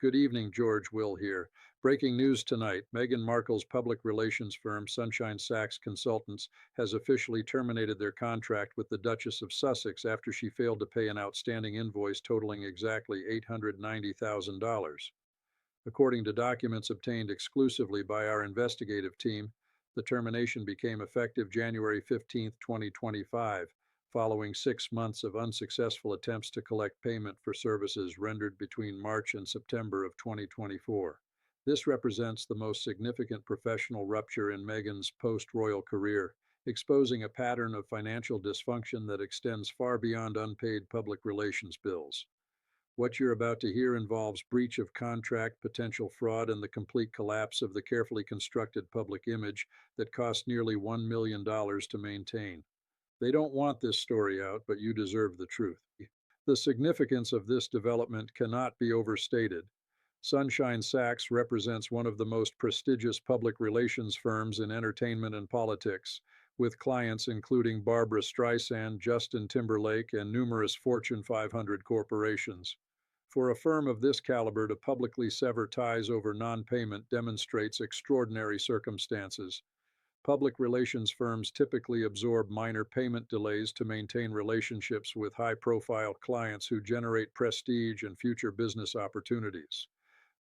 Good evening, George Will here. Breaking news tonight. Meghan Markle's public relations firm, Sunshine Sachs Consultants, has officially terminated their contract with the Duchess of Sussex after she failed to pay an outstanding invoice totaling exactly $890,000. According to documents obtained exclusively by our investigative team, the termination became effective January 15, 2025, following 6 months of unsuccessful attempts to collect payment for services rendered between March and September of 2024. This represents the most significant professional rupture in Meghan's post-royal career, exposing a pattern of financial dysfunction that extends far beyond unpaid public relations bills. What you're about to hear involves breach of contract, potential fraud, and the complete collapse of the carefully constructed public image that cost nearly $1 million to maintain. They don't want this story out, but you deserve the truth. The significance of this development cannot be overstated. Sunshine Sachs represents one of the most prestigious public relations firms in entertainment and politics, with clients including Barbra Streisand, Justin Timberlake, and numerous Fortune 500 corporations. For a firm of this caliber to publicly sever ties over non-payment demonstrates extraordinary circumstances. Public relations firms typically absorb minor payment delays to maintain relationships with high-profile clients who generate prestige and future business opportunities.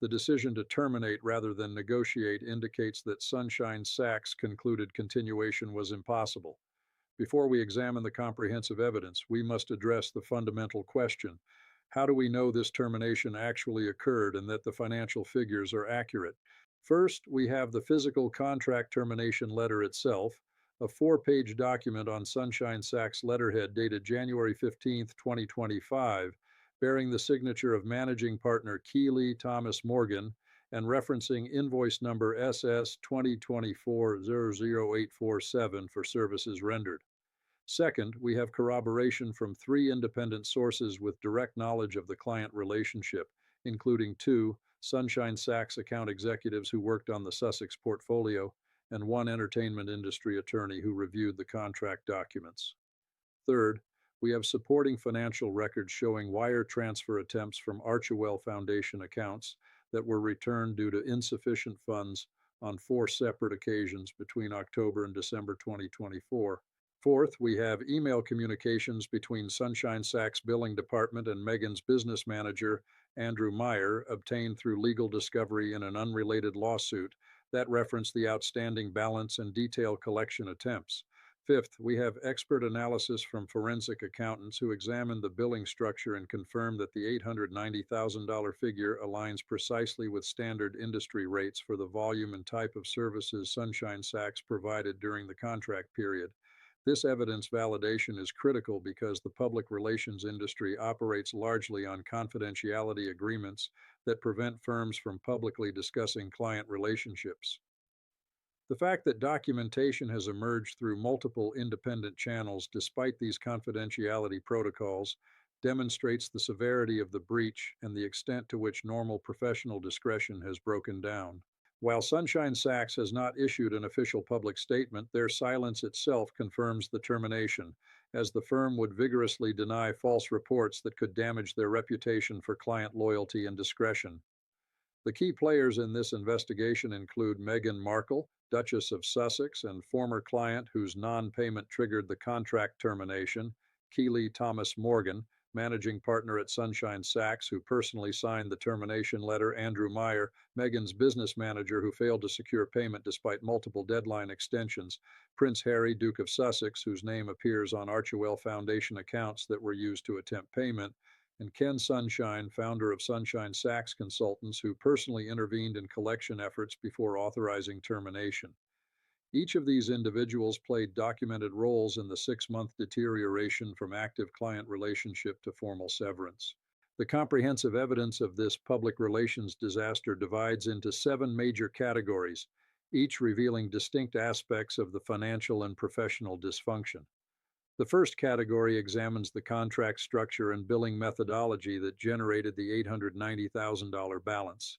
The decision to terminate rather than negotiate indicates that Sunshine Sachs concluded continuation was impossible. Before we examine the comprehensive evidence, we must address the fundamental question: how do we know this termination actually occurred and that the financial figures are accurate? First, we have the physical contract termination letter itself, a four-page document on Sunshine Sachs letterhead dated January 15, 2025, bearing the signature of managing partner Keely Thomas Morgan and referencing invoice number SS 2024-00847 for services rendered. Second, we have corroboration from three independent sources with direct knowledge of the client relationship, including two Sunshine Sachs account executives who worked on the Sussex portfolio and one entertainment industry attorney who reviewed the contract documents. Third, we have supporting financial records showing wire transfer attempts from Archewell Foundation accounts that were returned due to insufficient funds on four separate occasions between October and December 2024. Fourth, we have email communications between Sunshine Sachs Billing Department and Meghan's business manager, Andrew Meyer, obtained through legal discovery in an unrelated lawsuit that referenced the outstanding balance and detailed collection attempts. Fifth, we have expert analysis from forensic accountants who examined the billing structure and confirmed that the $890,000 figure aligns precisely with standard industry rates for the volume and type of services Sunshine Sachs provided during the contract period. This evidence validation is critical because the public relations industry operates largely on confidentiality agreements that prevent firms from publicly discussing client relationships. The fact that documentation has emerged through multiple independent channels despite these confidentiality protocols demonstrates the severity of the breach and the extent to which normal professional discretion has broken down. While Sunshine Sachs has not issued an official public statement, their silence itself confirms the termination, as the firm would vigorously deny false reports that could damage their reputation for client loyalty and discretion. The key players in this investigation include Meghan Markle, Duchess of Sussex and former client whose non-payment triggered the contract termination, Keely Thomas Morgan, managing partner at Sunshine Sachs who personally signed the termination letter, Andrew Meyer, Meghan's business manager who failed to secure payment despite multiple deadline extensions, Prince Harry, Duke of Sussex, whose name appears on Archewell Foundation accounts that were used to attempt payment, and Ken Sunshine, founder of Sunshine Sachs Consultants, who personally intervened in collection efforts before authorizing termination. Each of these individuals played documented roles in the 6-month deterioration from active client relationship to formal severance. The comprehensive evidence of this public relations disaster divides into 7 major categories, each revealing distinct aspects of the financial and professional dysfunction. The first category examines the contract structure and billing methodology that generated the $890,000 balance.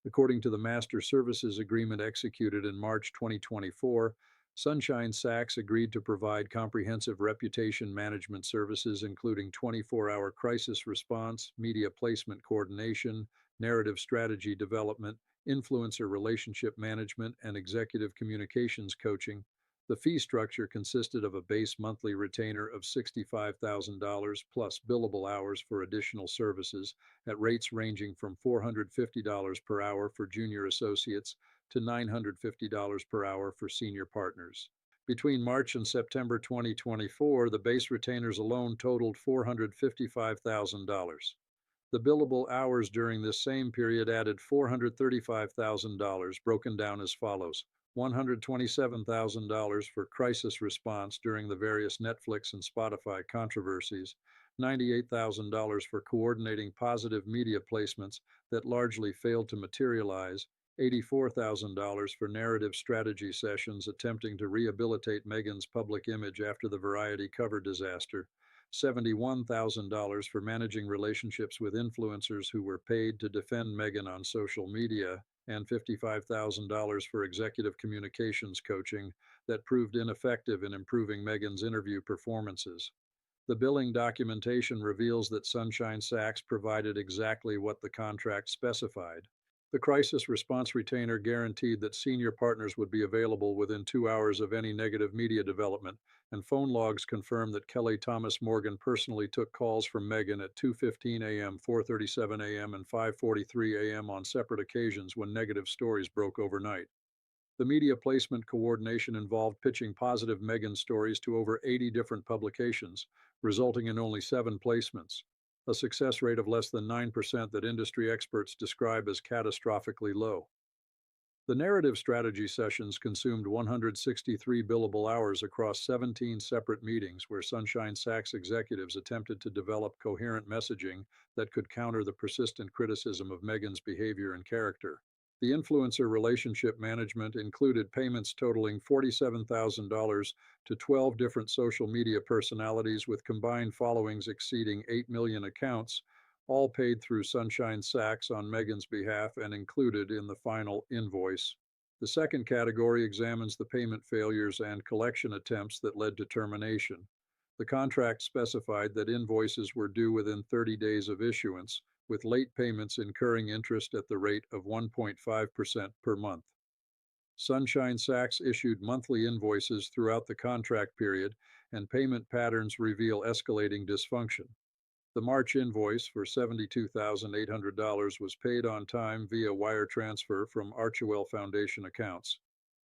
According to the Master Services Agreement executed in March 2024, Sunshine Sachs agreed to provide comprehensive reputation management services including 24-hour crisis response, media placement coordination, narrative strategy development, influencer relationship management, and executive communications coaching. The fee structure consisted of a base monthly retainer of $65,000 plus billable hours for additional services at rates ranging from $450 per hour for junior associates to $950 per hour for senior partners. Between March and September 2024, the base retainers alone totaled $455,000. The billable hours during this same period added $435,000, broken down as follows: $127,000 for crisis response during the various Netflix and Spotify controversies, $98,000 for coordinating positive media placements that largely failed to materialize, $84,000 for narrative strategy sessions attempting to rehabilitate Meghan's public image after the Variety cover disaster, $71,000 for managing relationships with influencers who were paid to defend Meghan on social media, and $55,000 for executive communications coaching that proved ineffective in improving Meghan's interview performances. The billing documentation reveals that Sunshine Sachs provided exactly what the contract specified. The crisis response retainer guaranteed that senior partners would be available within 2 hours of any negative media development, and phone logs confirm that Kelly Thomas Morgan personally took calls from Meghan at 2:15 a.m., 4:37 a.m., and 5:43 a.m. on separate occasions when negative stories broke overnight. The media placement coordination involved pitching positive Meghan stories to over 80 different publications, resulting in only 7 placements, a success rate of less than 9% that industry experts describe as catastrophically low. The narrative strategy sessions consumed 163 billable hours across 17 separate meetings where Sunshine Sachs executives attempted to develop coherent messaging that could counter the persistent criticism of Meghan's behavior and character. The influencer relationship management included payments totaling $47,000 to 12 different social media personalities with combined followings exceeding 8 million accounts, all paid through Sunshine Sachs on Meghan's behalf and included in the final invoice. The second category examines the payment failures and collection attempts that led to termination. The contract specified that invoices were due within 30 days of issuance, with late payments incurring interest at the rate of 1.5% per month. Sunshine Sachs issued monthly invoices throughout the contract period, and payment patterns reveal escalating dysfunction. The March invoice for $72,800 was paid on time via wire transfer from Archewell Foundation accounts.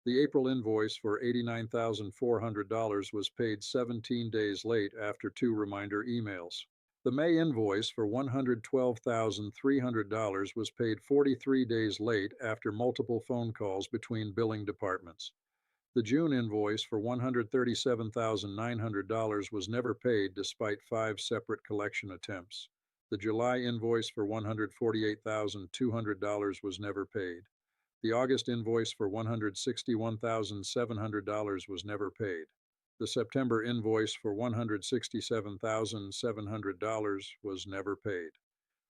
The April invoice for $89,400 was paid 17 days late after 2 reminder emails. The May invoice for $112,300 was paid 43 days late after multiple phone calls between billing departments. The June invoice for $137,900 was never paid despite 5 separate collection attempts. The July invoice for $148,200 was never paid. The August invoice for $161,700 was never paid. The September invoice for $167,700 was never paid.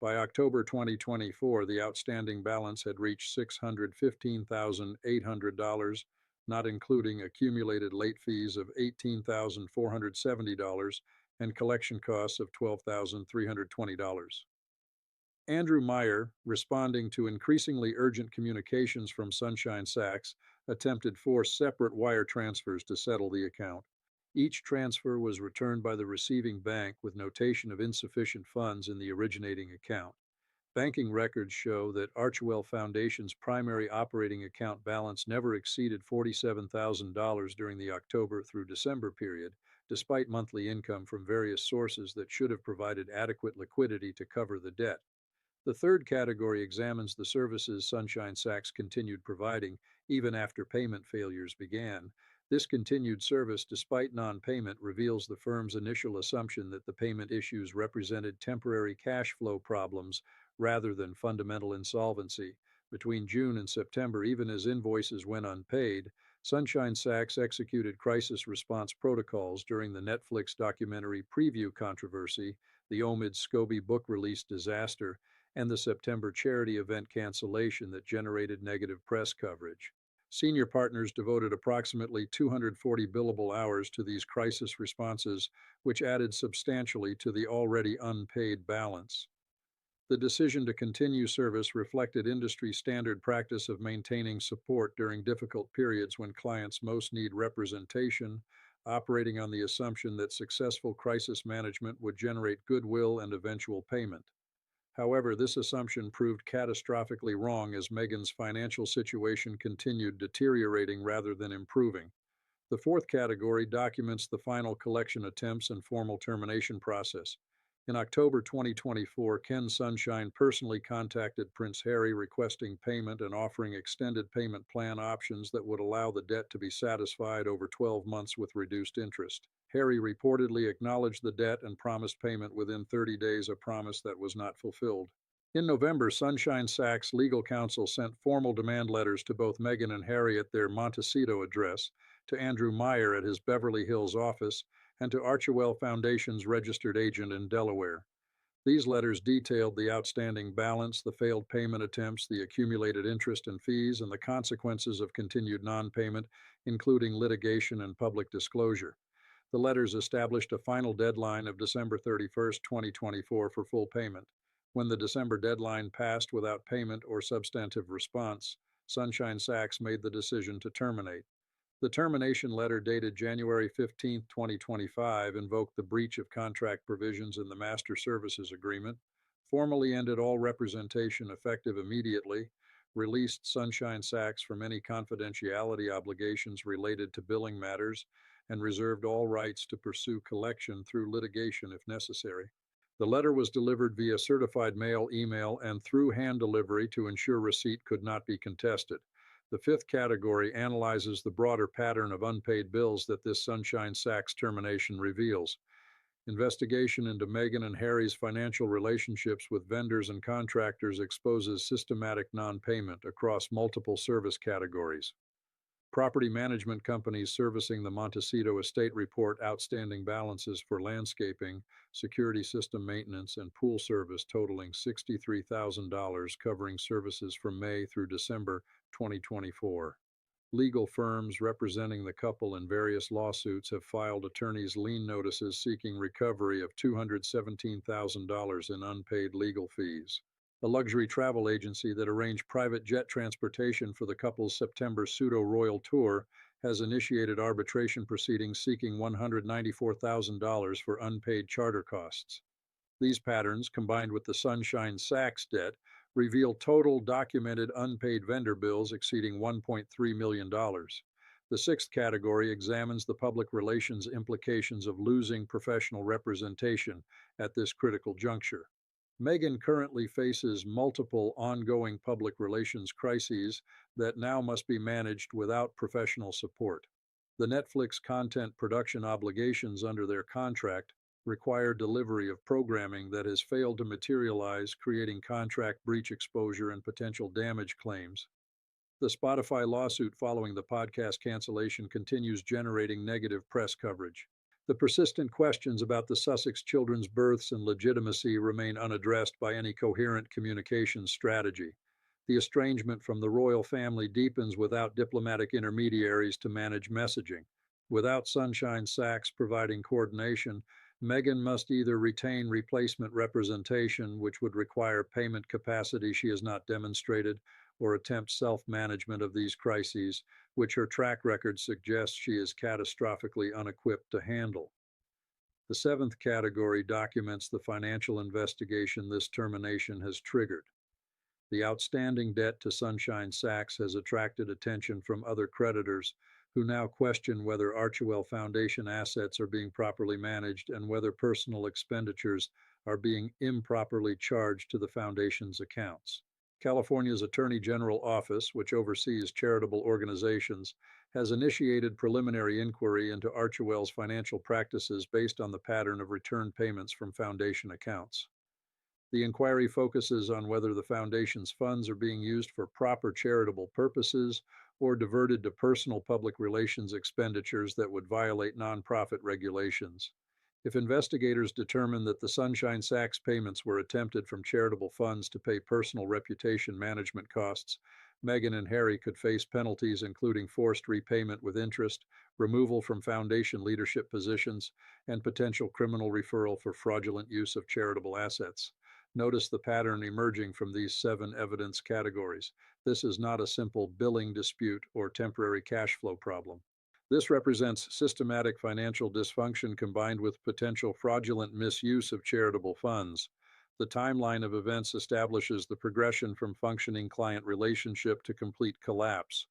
By October 2024, the outstanding balance had reached $615,800, not including accumulated late fees of $18,470 and collection costs of $12,320. Andrew Meyer, responding to increasingly urgent communications from Sunshine Sachs, attempted 4 separate wire transfers to settle the account. Each transfer was returned by the receiving bank with notation of insufficient funds in the originating account. Banking records show that Archewell Foundation's primary operating account balance never exceeded $47,000 during the October through December period, despite monthly income from various sources that should have provided adequate liquidity to cover the debt. The third category examines the services Sunshine Sachs continued providing even after payment failures began. This continued service, despite non-payment, reveals the firm's initial assumption that the payment issues represented temporary cash flow problems rather than fundamental insolvency. Between June and September, even as invoices went unpaid, Sunshine Sachs executed crisis response protocols during the Netflix documentary preview controversy, the Omid Scobie book release disaster, and the September charity event cancellation that generated negative press coverage. Senior partners devoted approximately 240 billable hours to these crisis responses, which added substantially to the already unpaid balance. The decision to continue service reflected industry standard practice of maintaining support during difficult periods when clients most need representation, operating on the assumption that successful crisis management would generate goodwill and eventual payment. However, this assumption proved catastrophically wrong as Meghan's financial situation continued deteriorating rather than improving. The fourth category documents the final collection attempts and formal termination process. In October 2024, Ken Sunshine personally contacted Prince Harry requesting payment and offering extended payment plan options that would allow the debt to be satisfied over 12 months with reduced interest. Harry reportedly acknowledged the debt and promised payment within 30 days, a promise that was not fulfilled. In November, Sunshine Sachs legal counsel sent formal demand letters to both Meghan and Harry at their Montecito address, to Andrew Meyer at his Beverly Hills office, and to Archewell Foundation's registered agent in Delaware. These letters detailed the outstanding balance, the failed payment attempts, the accumulated interest and fees, and the consequences of continued non-payment, including litigation and public disclosure. The letters established a final deadline of December 31, 2024 for full payment. When the December deadline passed without payment or substantive response, Sunshine Sachs made the decision to terminate. The termination letter dated January 15, 2025, invoked the breach of contract provisions in the Master Services Agreement, formally ended all representation effective immediately, released Sunshine Sachs from any confidentiality obligations related to billing matters, and reserved all rights to pursue collection through litigation if necessary. The letter was delivered via certified mail, email, and through hand delivery to ensure receipt could not be contested. The fifth category analyzes the broader pattern of unpaid bills that this Sunshine Sachs termination reveals. Investigation into Meghan and Harry's financial relationships with vendors and contractors exposes systematic non-payment across multiple service categories. Property management companies servicing the Montecito estate report outstanding balances for landscaping, security system maintenance, and pool service totaling $63,000, covering services from May through December 2024. Legal firms representing the couple in various lawsuits have filed attorneys' lien notices seeking recovery of $217,000 in unpaid legal fees. A luxury travel agency that arranged private jet transportation for the couple's September pseudo-royal tour has initiated arbitration proceedings seeking $194,000 for unpaid charter costs. These patterns, combined with the Sunshine Sachs debt, reveal total documented unpaid vendor bills exceeding $1.3 million. The sixth category examines the public relations implications of losing professional representation at this critical juncture. Meghan currently faces multiple ongoing public relations crises that now must be managed without professional support. The Netflix content production obligations under their contract require delivery of programming that has failed to materialize, creating contract breach exposure and potential damage claims. The Spotify lawsuit following the podcast cancellation continues generating negative press coverage. The persistent questions about the Sussex children's births and legitimacy remain unaddressed by any coherent communications strategy. The estrangement from the royal family deepens without diplomatic intermediaries to manage messaging. Without Sunshine Sachs providing coordination, Meghan must either retain replacement representation, which would require payment capacity she has not demonstrated, or attempt self-management of these crises, which her track record suggests she is catastrophically unequipped to handle. The seventh category documents the financial investigation this termination has triggered. The outstanding debt to Sunshine Sachs has attracted attention from other creditors who now question whether Archewell Foundation assets are being properly managed and whether personal expenditures are being improperly charged to the foundation's accounts. California's Attorney General Office, which oversees charitable organizations, has initiated preliminary inquiry into Archewell's financial practices based on the pattern of return payments from foundation accounts. The inquiry focuses on whether the foundation's funds are being used for proper charitable purposes or diverted to personal public relations expenditures that would violate nonprofit regulations. If investigators determine that the Sunshine Sachs payments were attempted from charitable funds to pay personal reputation management costs, Meghan and Harry could face penalties including forced repayment with interest, removal from foundation leadership positions, and potential criminal referral for fraudulent use of charitable assets. Notice the pattern emerging from these 7 evidence categories. This is not a simple billing dispute or temporary cash flow problem. This represents systematic financial dysfunction combined with potential fraudulent misuse of charitable funds. The timeline of events establishes the progression from functioning client relationship to complete collapse.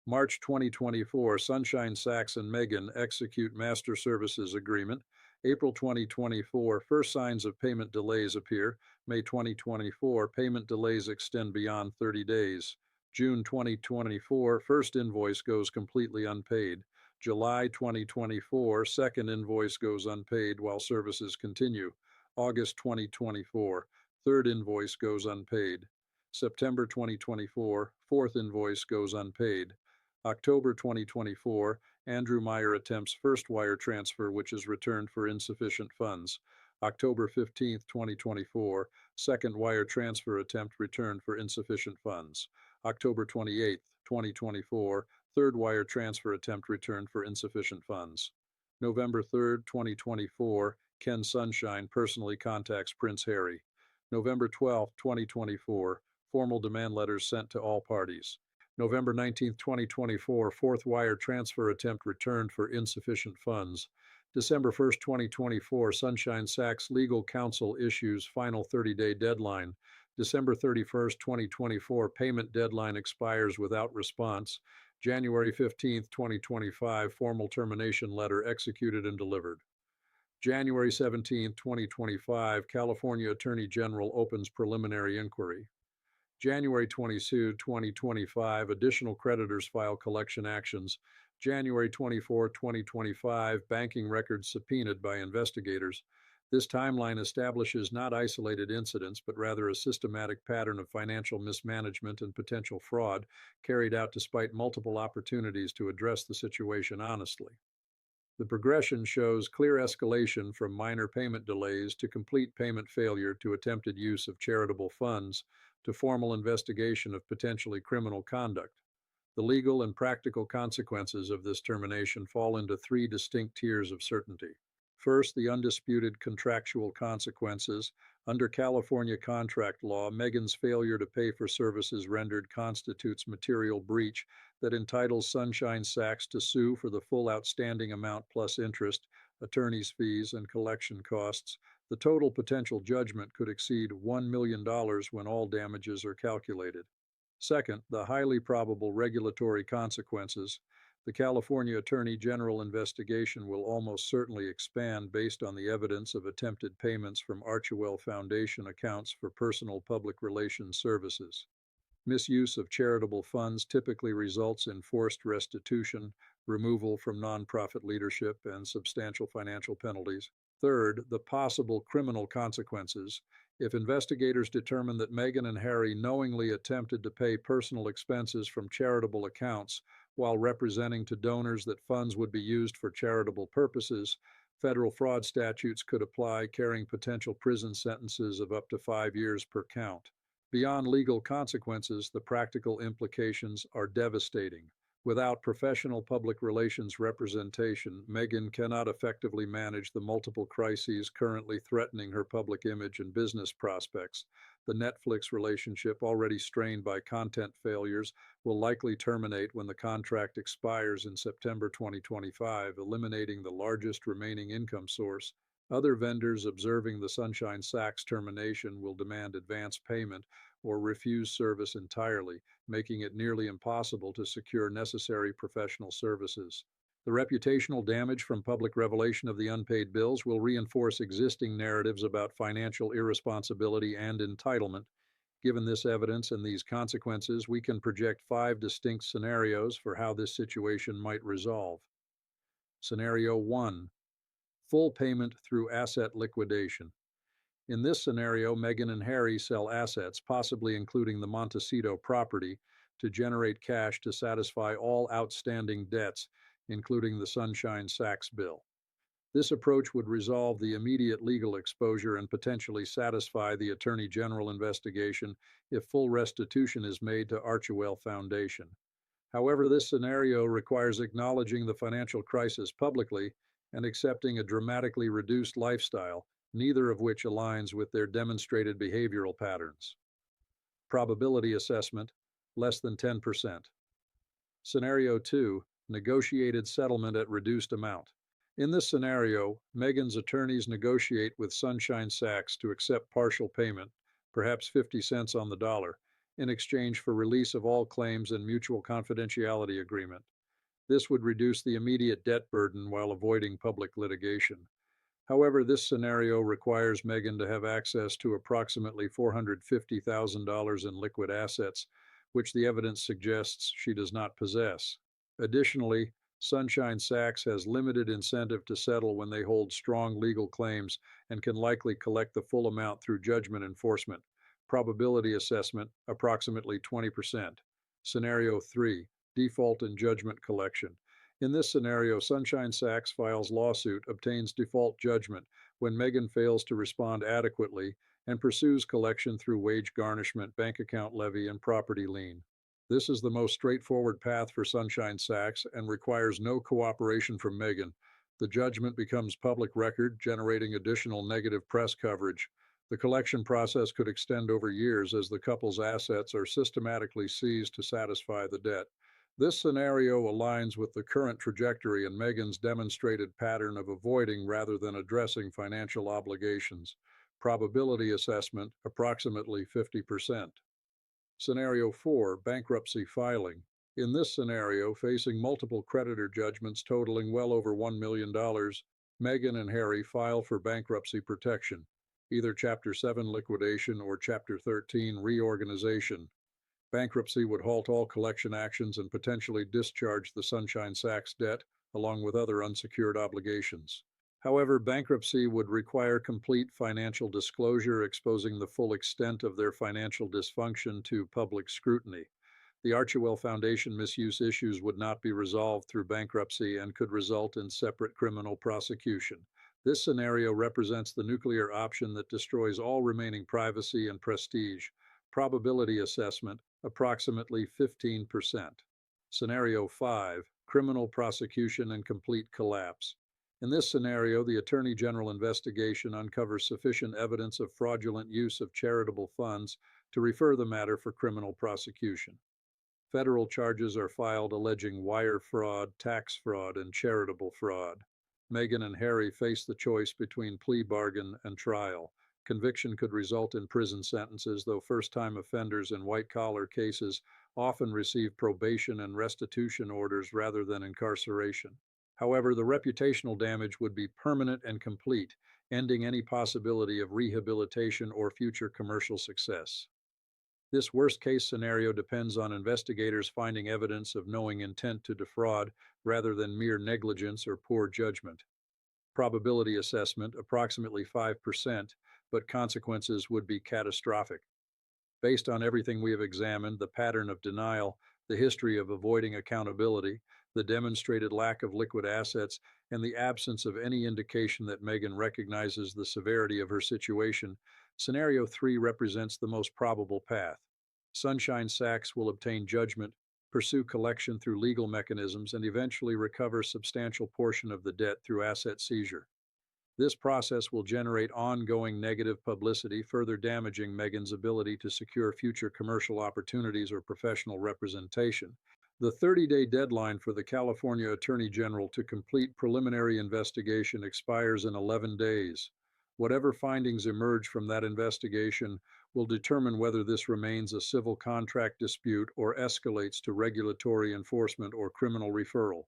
March 2024, Sunshine Sachs and Meghan execute master services agreement. April 2024, first signs of payment delays appear. May 2024, payment delays extend beyond 30 days. June 2024, first invoice goes completely unpaid. July 2024, second invoice goes unpaid while services continue. August 2024, third invoice goes unpaid. September 2024, fourth invoice goes unpaid. October 2024, Andrew Meyer attempts first wire transfer, which is returned for insufficient funds. October 15, 2024, second wire transfer attempt returned for insufficient funds. October 28, 2024, third wire transfer attempt returned for insufficient funds. November 3, 2024, Ken Sunshine personally contacts Prince Harry. November 12, 2024, formal demand letters sent to all parties. November 19, 2024, fourth wire transfer attempt returned for insufficient funds. December 1st, 2024, Sunshine Sachs legal counsel issues final 30-day deadline. December 31st, 2024, payment deadline expires without response. January 15th, 2025, formal termination letter executed and delivered. January 17th, 2025, California Attorney General opens preliminary inquiry. January 22, 2025, additional creditors file collection actions. January 24, 2025, banking records subpoenaed by investigators. This timeline establishes not isolated incidents, but rather a systematic pattern of financial mismanagement and potential fraud carried out despite multiple opportunities to address the situation honestly. The progression shows clear escalation from minor payment delays to complete payment failure to attempted use of charitable funds to formal investigation of potentially criminal conduct. The legal and practical consequences of this termination fall into 3 distinct tiers of certainty. First, the undisputed contractual consequences. Under California contract law, Meghan's failure to pay for services rendered constitutes material breach that entitles Sunshine Sachs to sue for the full outstanding amount plus interest, attorney's fees, and collection costs. The total potential judgment could exceed $1 million when all damages are calculated. Second, the highly probable regulatory consequences. The California Attorney General investigation will almost certainly expand based on the evidence of attempted payments from Archewell Foundation accounts for personal public relations services. Misuse of charitable funds typically results in forced restitution, removal from nonprofit leadership, and substantial financial penalties. Third, the possible criminal consequences. If investigators determine that Meghan and Harry knowingly attempted to pay personal expenses from charitable accounts while representing to donors that funds would be used for charitable purposes, federal fraud statutes could apply, carrying potential prison sentences of up to 5 years per count. Beyond legal consequences, the practical implications are devastating. Without professional public relations representation, Meghan cannot effectively manage the multiple crises currently threatening her public image and business prospects. The Netflix relationship, already strained by content failures, will likely terminate when the contract expires in September 2025, eliminating the largest remaining income source. Other vendors observing the Sunshine Sachs termination will demand advance payment or refuse service entirely, making it nearly impossible to secure necessary professional services. The reputational damage from public revelation of the unpaid bills will reinforce existing narratives about financial irresponsibility and entitlement. Given this evidence and these consequences, we can project 5 distinct scenarios for how this situation might resolve. Scenario 1. Full payment through asset liquidation. In this scenario, Meghan and Harry sell assets, possibly including the Montecito property, to generate cash to satisfy all outstanding debts, including the Sunshine Sachs bill. This approach would resolve the immediate legal exposure and potentially satisfy the Attorney General investigation if full restitution is made to Archewell Foundation. However, this scenario requires acknowledging the financial crisis publicly and accepting a dramatically reduced lifestyle, neither of which aligns with their demonstrated behavioral patterns. Probability assessment, less than 10%. Scenario 2, negotiated settlement at reduced amount. In this scenario, Meghan's attorneys negotiate with Sunshine Sachs to accept partial payment, perhaps 50 cents on the dollar, in exchange for release of all claims and mutual confidentiality agreement. This would reduce the immediate debt burden while avoiding public litigation. However, this scenario requires Meghan to have access to approximately $450,000 in liquid assets, which the evidence suggests she does not possess. Additionally, Sunshine Sachs has limited incentive to settle when they hold strong legal claims and can likely collect the full amount through judgment enforcement. Probability assessment, approximately 20%. Scenario 3, default and judgment collection. In this scenario, Sunshine Sachs files lawsuit, obtains default judgment when Meghan fails to respond adequately, and pursues collection through wage garnishment, bank account levy, and property lien. This is the most straightforward path for Sunshine Sachs and requires no cooperation from Meghan. The judgment becomes public record, generating additional negative press coverage. The collection process could extend over years as the couple's assets are systematically seized to satisfy the debt. This scenario aligns with the current trajectory and Meghan's demonstrated pattern of avoiding rather than addressing financial obligations. Probability assessment, approximately 50%. Scenario 4, bankruptcy filing. In this scenario, facing multiple creditor judgments totaling well over $1 million, Meghan and Harry file for bankruptcy protection, either Chapter 7 liquidation or Chapter 13 reorganization. Bankruptcy would halt all collection actions and potentially discharge the Sunshine Sachs debt, along with other unsecured obligations. However, bankruptcy would require complete financial disclosure, exposing the full extent of their financial dysfunction to public scrutiny. The Archewell Foundation misuse issues would not be resolved through bankruptcy and could result in separate criminal prosecution. This scenario represents the nuclear option that destroys all remaining privacy and prestige. Probability assessment, approximately 15%. Scenario 5, criminal prosecution and complete collapse. In this scenario, the Attorney General investigation uncovers sufficient evidence of fraudulent use of charitable funds to refer the matter for criminal prosecution. Federal charges are filed alleging wire fraud, tax fraud, and charitable fraud. Meghan and Harry face the choice between plea bargain and trial. Conviction could result in prison sentences, though first-time offenders in white-collar cases often receive probation and restitution orders rather than incarceration. However, the reputational damage would be permanent and complete, ending any possibility of rehabilitation or future commercial success. This worst-case scenario depends on investigators finding evidence of knowing intent to defraud rather than mere negligence or poor judgment. Probability assessment, approximately 5%, but consequences would be catastrophic. Based on everything we have examined, the pattern of denial, the history of avoiding accountability, the demonstrated lack of liquid assets, and the absence of any indication that Meghan recognizes the severity of her situation, Scenario 3 represents the most probable path. Sunshine Sachs will obtain judgment, pursue collection through legal mechanisms, and eventually recover a substantial portion of the debt through asset seizure. This process will generate ongoing negative publicity, further damaging Meghan's ability to secure future commercial opportunities or professional representation. The 30-day deadline for the California Attorney General to complete preliminary investigation expires in 11 days. Whatever findings emerge from that investigation will determine whether this remains a civil contract dispute or escalates to regulatory enforcement or criminal referral.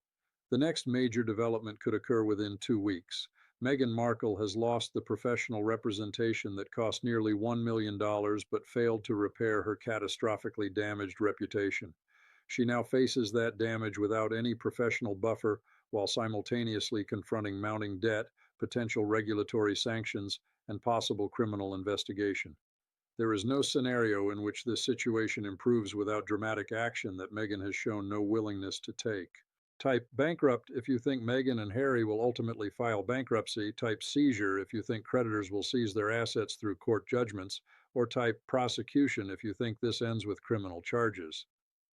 The next major development could occur within 2 weeks. Meghan Markle has lost the professional representation that cost nearly $1 million but failed to repair her catastrophically damaged reputation. She now faces that damage without any professional buffer while simultaneously confronting mounting debt, potential regulatory sanctions, and possible criminal investigation. There is no scenario in which this situation improves without dramatic action that Meghan has shown no willingness to take. Type bankrupt if you think Meghan and Harry will ultimately file bankruptcy. Type seizure if you think creditors will seize their assets through court judgments, or type prosecution if you think this ends with criminal charges.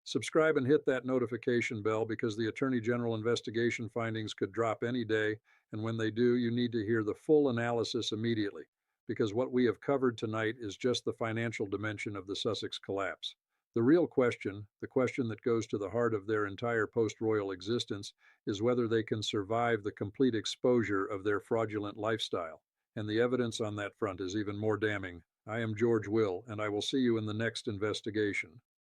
Subscribe and hit that notification bell because the Attorney General investigation findings could drop any day, and when they do, you need to hear the full analysis immediately, because what we have covered tonight is just the financial dimension of the Sussex collapse. The real question, the question that goes to the heart of their entire post-royal existence, is whether they can survive the complete exposure of their fraudulent lifestyle. And the evidence on that front is even more damning. I am George Will, and I will see you in the next investigation.